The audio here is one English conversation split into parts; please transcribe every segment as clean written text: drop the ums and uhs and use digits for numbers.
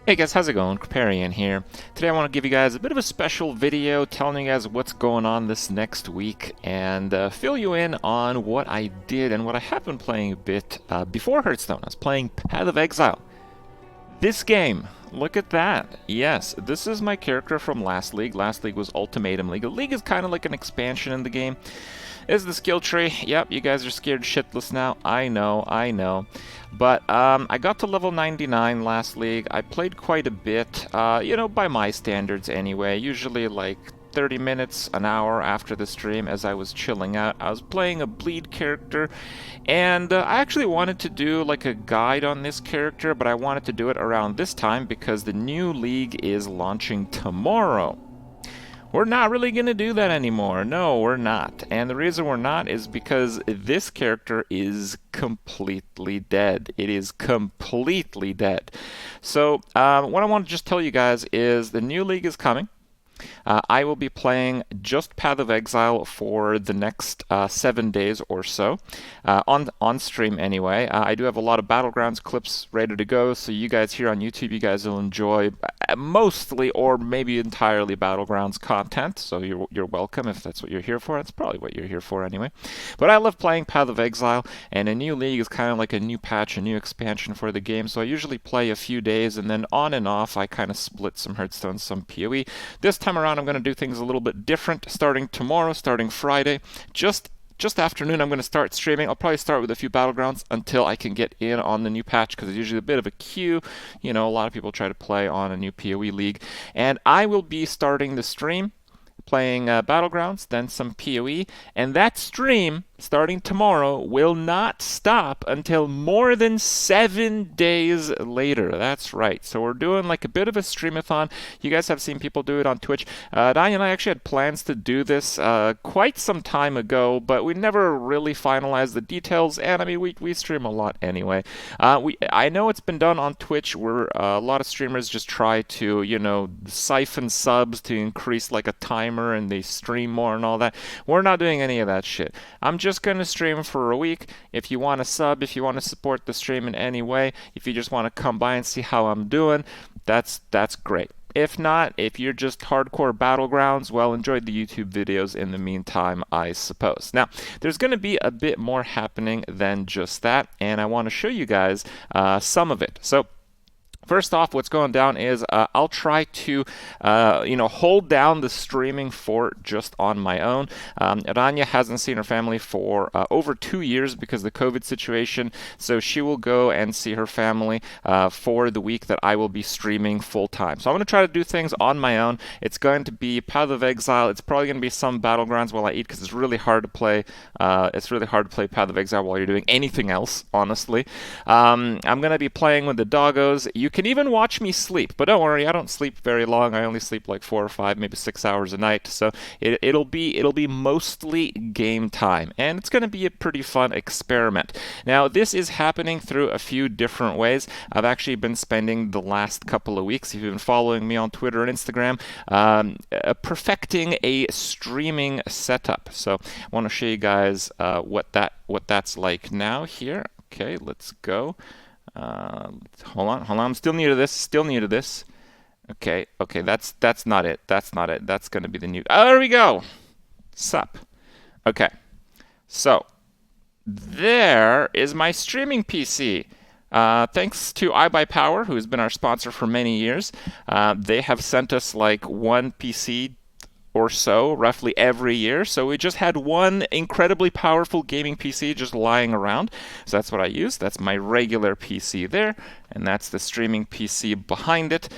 Hey guys, how's it going? Kripparrian here. Today I want to give you guys a bit of a special video telling you guys what's going on this next week and fill you in on what I did and what I have been playing a bit before Hearthstone. I was playing Path of Exile. This game, look at that. Yes, this is my character from last league. Last league was Ultimatum League. A league is kind of like an expansion in the game. Is the skill tree? Yep, you guys are scared shitless now. I know. But I got to level 99 last league. I played quite a bit, by my standards anyway. Usually like 30 minutes, an hour after the stream as I was chilling out. I was playing a bleed character, and I actually wanted to do like a guide on this character, but I wanted to do it around this time because the new league is launching tomorrow. We're not really going to do that anymore. No, we're not. And the reason we're not is because this character is completely dead. It is completely dead. So what I want to just tell you guys is the new league is coming. I will be playing just Path of Exile for the next 7 days or so, on stream anyway. I do have a lot of Battlegrounds clips ready to go, so you guys here on YouTube, you guys will enjoy mostly or maybe entirely Battlegrounds content, so you're welcome if that's what you're here for. That's probably what you're here for anyway. But I love playing Path of Exile, and a new league is kind of like a new patch, a new expansion for the game, so I usually play a few days, and then on and off I kind of split some Hearthstone, some PoE. This time around I'm going to do things a little bit different starting tomorrow, starting Friday. Just afternoon I'm going to start streaming. I'll probably start with a few Battlegrounds until I can get in on the new patch because it's usually a bit of a queue. You know, a lot of people try to play on a new PoE league. And I will be starting the stream playing Battlegrounds, then some PoE, and that stream starting tomorrow will not stop until more than 7 days later. That's right. So we're doing like a bit of a streamathon. You guys have seen people do it on Twitch. Danya and I actually had plans to do this quite some time ago, but we never really finalized the details. And I mean, we stream a lot anyway. I know it's been done on Twitch where a lot of streamers just try to, siphon subs to increase like a timer and they stream more and all that. We're not doing any of that shit. I'm just going to stream for a week. If you want to sub, if you want to support the stream in any way, if you just want to come by and see how I'm doing, that's great. If not, if you're just hardcore Battlegrounds, well, enjoy the YouTube videos in the meantime, I suppose. Now, there's going to be a bit more happening than just that, and I want to show you guys some of it. So, first off, what's going down is I'll try to, hold down the streaming fort just on my own. Rania hasn't seen her family for over 2 years because of the COVID situation, so she will go and see her family for the week that I will be streaming full time. So I'm going to try to do things on my own. It's going to be Path of Exile. It's probably going to be some Battlegrounds while I eat because it's really hard to play. It's really hard to play Path of Exile while you're doing anything else, honestly. I'm going to be playing with the doggos. You can even watch me sleep, but don't worry, I don't sleep very long. I only sleep like 4 or 5, maybe 6 hours a night. So it'll be mostly game time, and it's going to be a pretty fun experiment. Now, this is happening through a few different ways. I've actually been spending the last couple of weeks, if you've been following me on Twitter and Instagram, perfecting a streaming setup. So I want to show you guys what that's like now here. Okay, let's go. Hold on. I'm still new to this. Okay, that's not it. That's going to be the new. Oh, there we go. Sup. Okay, so there is my streaming PC. Thanks to iBuyPower, who has been our sponsor for many years. They have sent us like one PC or so roughly every year, so we just had one incredibly powerful gaming PC just lying around, so that's what I use. That's my regular PC there, and that's the streaming PC behind it.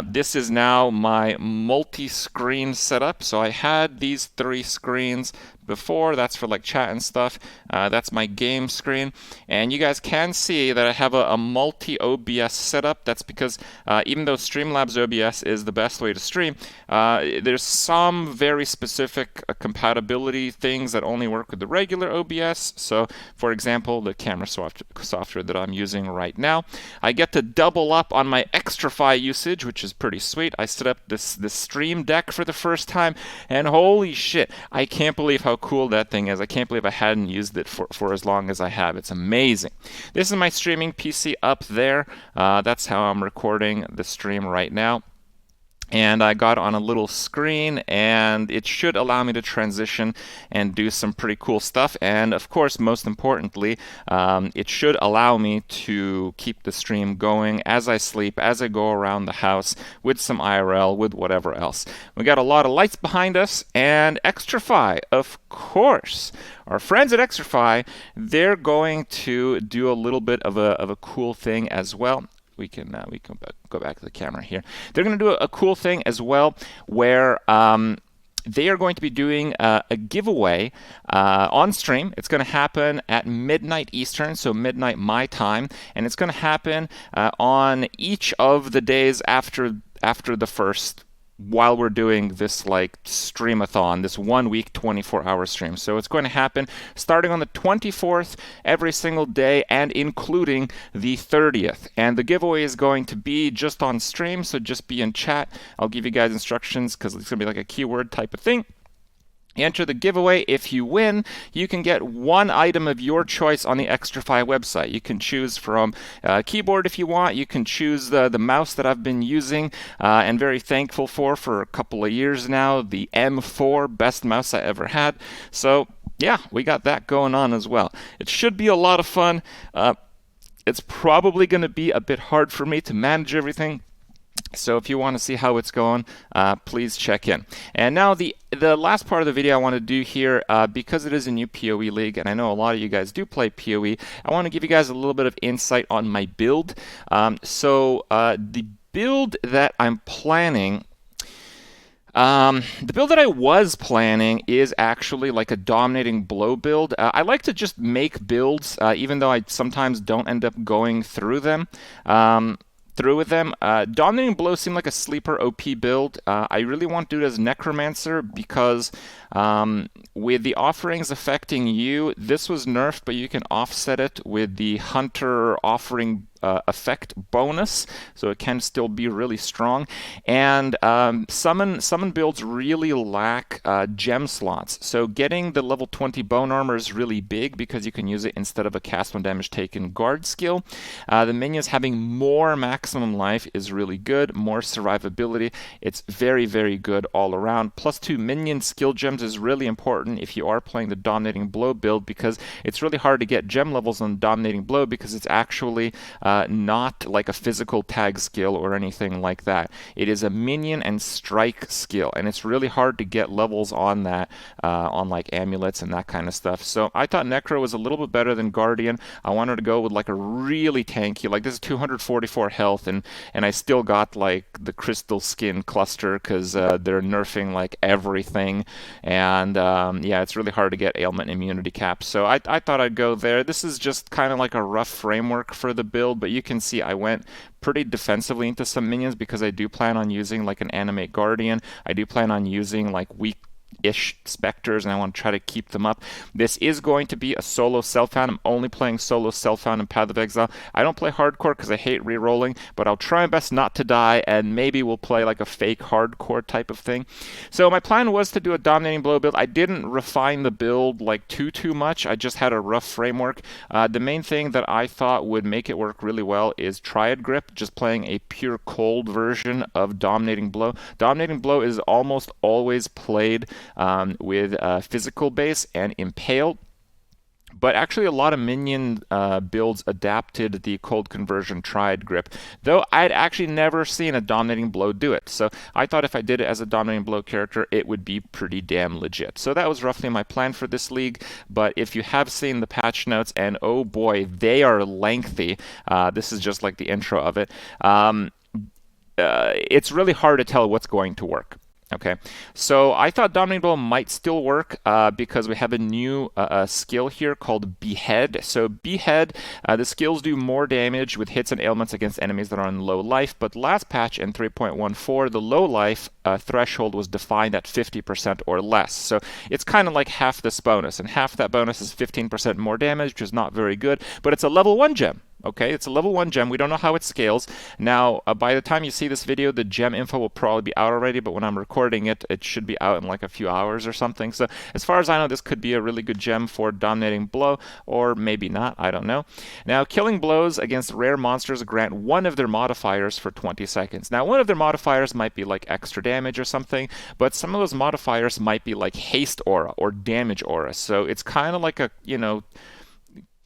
This is now my multi-screen setup. So I had these 3 screens before. That's for like chat and stuff. That's my game screen, and you guys can see that I have a multi-OBS setup. That's because even though Streamlabs OBS is the best way to stream, there's some very specific compatibility things that only work with the regular OBS. So for example, the camera software that I'm using right now, I get to double up on my Extrafy usage, which is pretty sweet. I set up this Stream Deck for the first time, and holy shit, I can't believe how cool that thing is. I can't believe I hadn't used it for as long as I have. It's amazing. This is my streaming PC up there. That's how I'm recording the stream right now. And I got on a little screen, and it should allow me to transition and do some pretty cool stuff. And of course, most importantly, it should allow me to keep the stream going as I sleep, as I go around the house with some IRL, with whatever else. We got a lot of lights behind us, and Xtrfy, of course. Our friends at Xtrfy, they're going to do a little bit of a cool thing as well. We can go back to the camera here. They're going to do a cool thing as well, where they are going to be doing a giveaway on stream. It's going to happen at midnight Eastern, so midnight my time, and it's going to happen on each of the days after the first, while we're doing this like streamathon, this 1 week, 24-hour stream. So it's going to happen starting on the 24th every single day and including the 30th. And the giveaway is going to be just on stream, so just be in chat. I'll give you guys instructions because it's going to be like a keyword type of thing. Enter the giveaway. If you win, you can get one item of your choice on the Xtrfy website. You can choose from a keyboard if you want. You can choose the mouse that I've been using and very thankful for a couple of years now, the M4, best mouse I ever had. So yeah, we got that going on as well. It should be a lot of fun. It's probably going to be a bit hard for me to manage everything. So if you want to see how it's going, please check in. And now the last part of the video I want to do here, because it is a new PoE league, and I know a lot of you guys do play PoE, I want to give you guys a little bit of insight on my build. The build that I'm planning, the build that I was planning is actually like a dominating blow build. I like to just make builds, even though I sometimes don't end up going through them. With them. Dominating Blow seemed like a sleeper OP build. I really want to do it as Necromancer because with the offerings affecting you, this was nerfed, but you can offset it with the Hunter offering effect bonus, so it can still be really strong. And summon builds really lack gem slots, so getting the level 20 bone armor is really big because you can use it instead of a cast when damage taken guard skill. The minions having more maximum life is really good, more survivability. It's very, very good all around. +2 minion skill gems is really important if you are playing the Dominating Blow build, because it's really hard to get gem levels on Dominating Blow because it's actually not like a physical tag skill or anything like that. It is a minion and strike skill, and it's really hard to get levels on that, on like amulets and that kind of stuff. So I thought Necro was a little bit better than Guardian. I wanted to go with like a really tanky, like this is 244 health, and I still got like the crystal skin cluster because they're nerfing like everything, and yeah, it's really hard to get ailment immunity caps. So I thought I'd go there. This is just kind of like a rough framework for the build, but you can see I went pretty defensively into some minions because I do plan on using like an Animate Guardian. I do plan on using like weak-ish specters, and I want to try to keep them up. This is going to be a solo self-found. I'm only playing solo self-found in Path of Exile. I don't play hardcore because I hate re-rolling, but I'll try my best not to die, and maybe we'll play like a fake hardcore type of thing. So my plan was to do a Dominating Blow build. I didn't refine the build like too much. I just had a rough framework. The main thing that I thought would make it work really well is Triad Grip, just playing a pure cold version of Dominating Blow. Dominating Blow is almost always played with physical base and Impale, but actually a lot of minion builds adapted the cold conversion Triad Grip, though I'd actually never seen a Dominating Blow do it. So I thought if I did it as a Dominating Blow character, it would be pretty damn legit. So that was roughly my plan for this league, but if you have seen the patch notes, and oh boy, they are lengthy, this is just like the intro of it, it's really hard to tell what's going to work. Okay, so I thought Dominating Blow might still work because we have a new skill here called Behead. So Behead, the skills do more damage with hits and ailments against enemies that are on low life, but last patch in 3.14, the low life threshold was defined at 50% or less. So it's kind of like half this bonus, and half that bonus is 15% more damage, which is not very good, but it's a level 1 gem. Okay, it's a level 1 gem. We don't know how it scales. Now, by the time you see this video, the gem info will probably be out already, but when I'm recording it, it should be out in like a few hours or something. So as far as I know, this could be a really good gem for Dominating Blow, or maybe not, I don't know. Now, killing blows against rare monsters grant one of their modifiers for 20 seconds. Now, one of their modifiers might be like extra damage or something, but some of those modifiers might be like haste aura or damage aura. So it's kind of like a,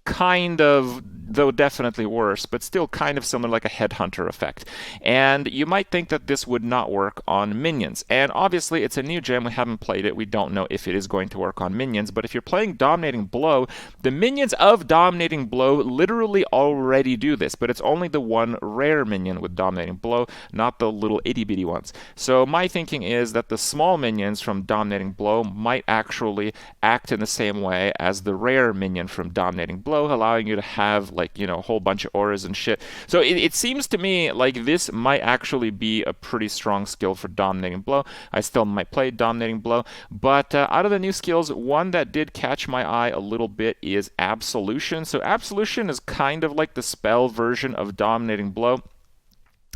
kind of, though definitely worse, but still kind of similar, like a headhunter effect. And you might think that this would not work on minions. And obviously, it's a new gem. We haven't played it. We don't know if it is going to work on minions. But if you're playing Dominating Blow, the minions of Dominating Blow literally already do this. But it's only the one rare minion with Dominating Blow, not the little itty-bitty ones. So my thinking is that the small minions from Dominating Blow might actually act in the same way as the rare minion from Dominating Blow, allowing you to have like a whole bunch of auras and shit. So it seems to me like this might actually be a pretty strong skill for Dominating Blow. I still might play Dominating Blow, but out of the new skills, one that did catch my eye a little bit is Absolution. So Absolution is kind of like the spell version of Dominating Blow,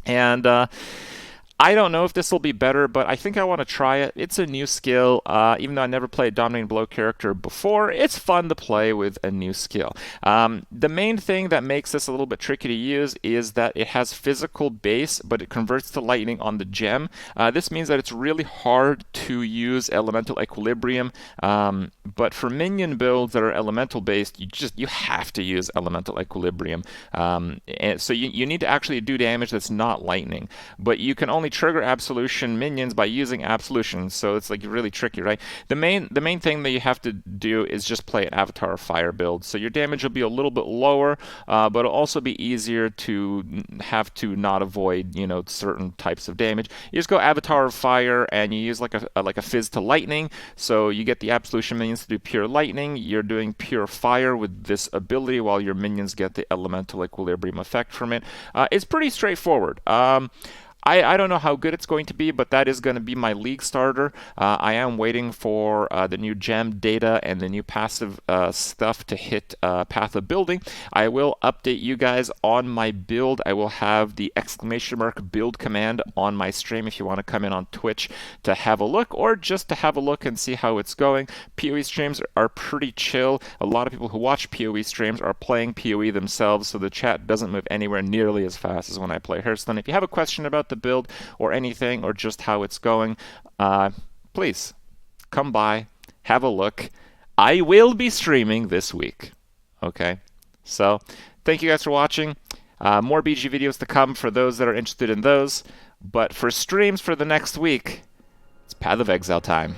and I don't know if this will be better, but I think I want to try it. It's a new skill. Even though I never played a Dominating Blow character before, it's fun to play with a new skill. The main thing that makes this a little bit tricky to use is that it has physical base, but it converts to lightning on the gem. This means that it's really hard to use Elemental Equilibrium, but for minion builds that are elemental based, you have to use Elemental Equilibrium. And so you need to actually do damage that's not lightning, but you can only trigger Absolution minions by using Absolution, so it's like really tricky, right? The main thing that you have to do is just play an Avatar of Fire build, so your damage will be a little bit lower, but it'll also be easier to have to not avoid certain types of damage. You just go Avatar of Fire and you use like a Fizz to Lightning, so you get the Absolution minions to do pure lightning. You're doing pure fire with this ability while your minions get the Elemental Equilibrium effect from it. It's pretty straightforward. I don't know how good it's going to be, but that is going to be my league starter. I am waiting for the new gem data and the new passive stuff to hit Path of Building. I will update you guys on my build. I will have the !build command on my stream if you want to come in on Twitch to have a look, or just to have a look and see how it's going. PoE streams are pretty chill. A lot of people who watch PoE streams are playing PoE themselves, so the chat doesn't move anywhere nearly as fast as when I play Hearthstone. If you have a question about the build or anything, or just how it's going, please come by, have a look. I will be streaming this week. Okay, so thank you guys for watching. More BG videos to come for those that are interested in those, but for streams for the next week, it's Path of Exile time.